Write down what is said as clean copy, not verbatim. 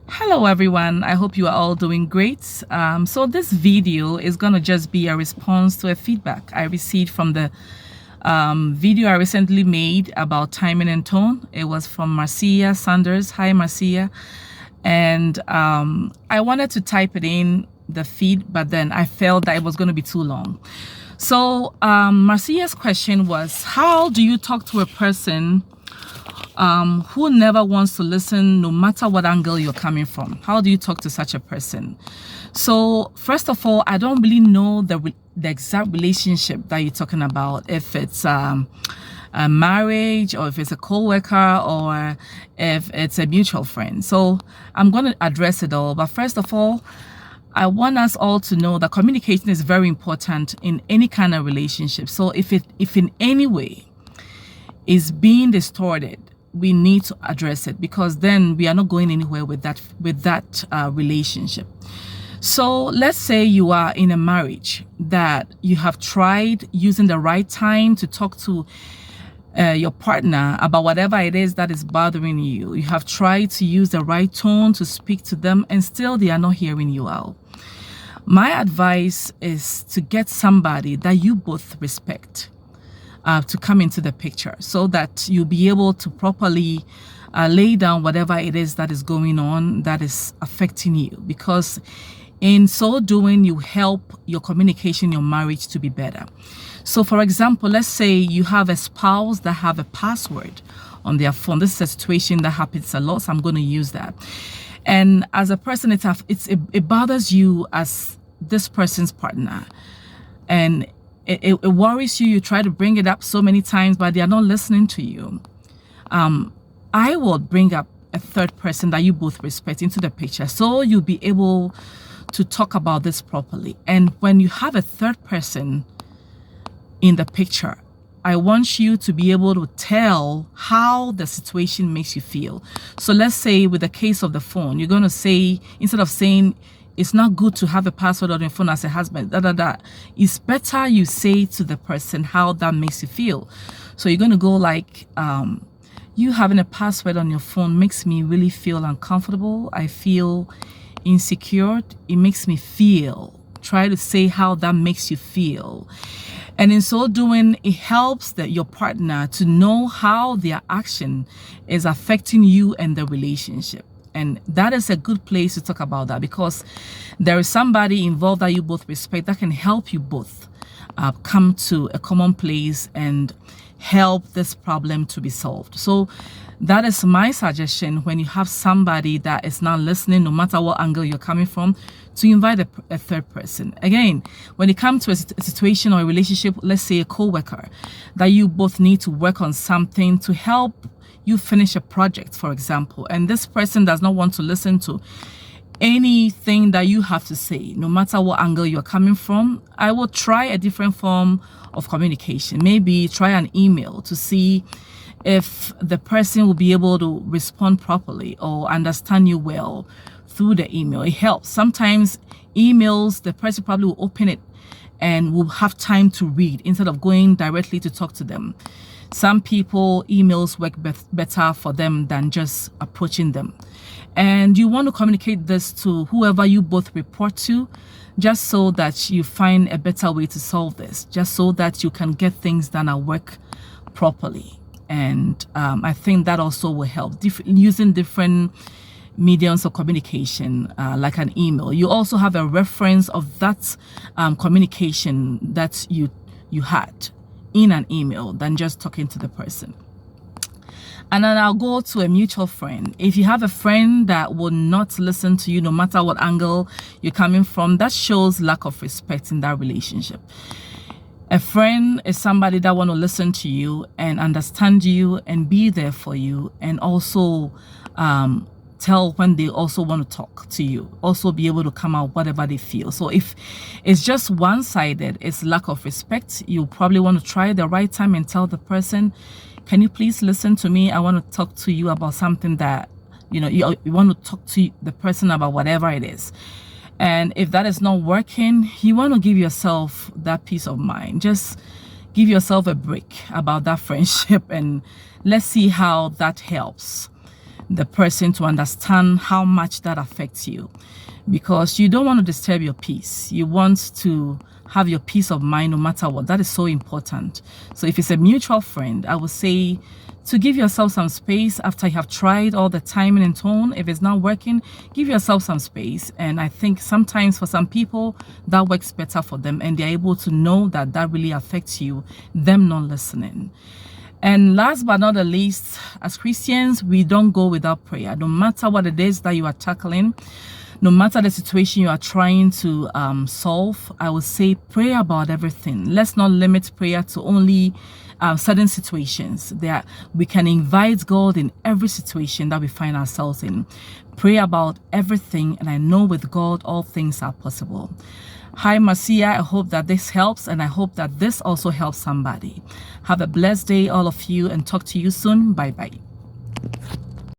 Hello everyone, I hope you are all doing great. So this video is going to just be a response to a feedback I received from the video I recently made about timing and tone. It was from Marcia Sanders. Hi Marcia. And I wanted to type it in the feed, but then I felt that it was going to be too long. So Marcia's question was, how do you talk to a person who never wants to listen no matter what angle you're coming from? How do you talk to such a person? So first of all, I don't really know the exact relationship that you're talking about, if it's a marriage or if it's a co-worker or if it's a mutual friend. So I'm going to address it all, but first of all, I want us all to know that communication is very important in any kind of relationship. So if in any way is being distorted, we need to address it, because then we are not going anywhere with that relationship. So let's say you are in a marriage that you have tried using the right time to talk to your partner about whatever it is that is bothering you. You have tried to use the right tone to speak to them, and still they are not hearing you out. My advice is to get somebody that you both respect to come into the picture, so that you'll be able to properly lay down whatever it is that is going on that is affecting you, because in so doing you help your communication, your marriage to be better. So for example, let's say you have a spouse that have a password on their phone. This is a situation that happens a lot, so I'm going to use that. And as a person, it bothers you as this person's partner, and it worries you. You try to bring it up so many times, but they are not listening to you. I will bring up a third person that you both respect into the picture, so you'll be able to talk about this properly. And when you have a third person in the picture, I want you to be able to tell how the situation makes you feel. So let's say with the case of the phone, you're going to say, instead of saying, it's not good to have a password on your phone as a husband, it's better you say to the person how that makes you feel. So you're going to go like, you having a password on your phone makes me really feel uncomfortable. I feel insecure. It makes me feel. Try to say how that makes you feel. And in so doing, it helps your partner to know how their action is affecting you and the relationship. And that is a good place to talk about that, because there is somebody involved that you both respect that can help you both come to a common place and help this problem to be solved. So that is my suggestion when you have somebody that is not listening, no matter what angle you're coming from, to invite a third person. Again, when it comes to a situation or a relationship, let's say a co-worker, that you both need to work on something to help you finish a project, for example, and this person does not want to listen to anything that you have to say, no matter what angle you're coming from, I will try a different form of communication. Maybe try an email to see if the person will be able to respond properly or understand you well through the email. It helps. Sometimes emails, the person probably will open it and will have time to read instead of going directly to talk to them. Some people, emails work better for them than just approaching them. And you want to communicate this to whoever you both report to, just so that you find a better way to solve this, just so that you can get things done at work properly. And I think that also will help, using different mediums of communication, like an email. You also have a reference of that communication that you had in an email than just talking to the person. And then I'll go to a mutual friend. If you have a friend that will not listen to you no matter what angle you're coming from, that shows lack of respect in that relationship. A friend is somebody that want to listen to you and understand you and be there for you, and also tell when they also want to talk to you, also be able to come out whatever they feel. So if it's just one-sided, it's lack of respect, you probably want to try the right time and tell the person, can you please listen to me? I want to talk to you about something that, you want to talk to the person about whatever it is. And if that is not working, you want to give yourself that peace of mind. Just give yourself a break about that friendship, and let's see how that helps. the person to understand how much that affects you, because you don't want to disturb your peace. You want to have your peace of mind no matter what. That is so important. So if it's a mutual friend, I would say to give yourself some space after you have tried all the timing and tone. If it's not working, give yourself some space. And I think sometimes for some people that works better for them, and they're able to know that that really affects you, them not listening. And last but not the least, as Christians, we don't go without prayer. No matter what it is that you are tackling, no matter the situation you are trying to solve, I would say pray about everything. Let's not limit prayer to only certain situations. We can invite God in every situation that we find ourselves in. Pray about everything, and I know with God all things are possible. Hi, Marcia. I hope that this helps, and I hope that this also helps somebody. Have a blessed day, all of you, and talk to you soon. Bye-bye.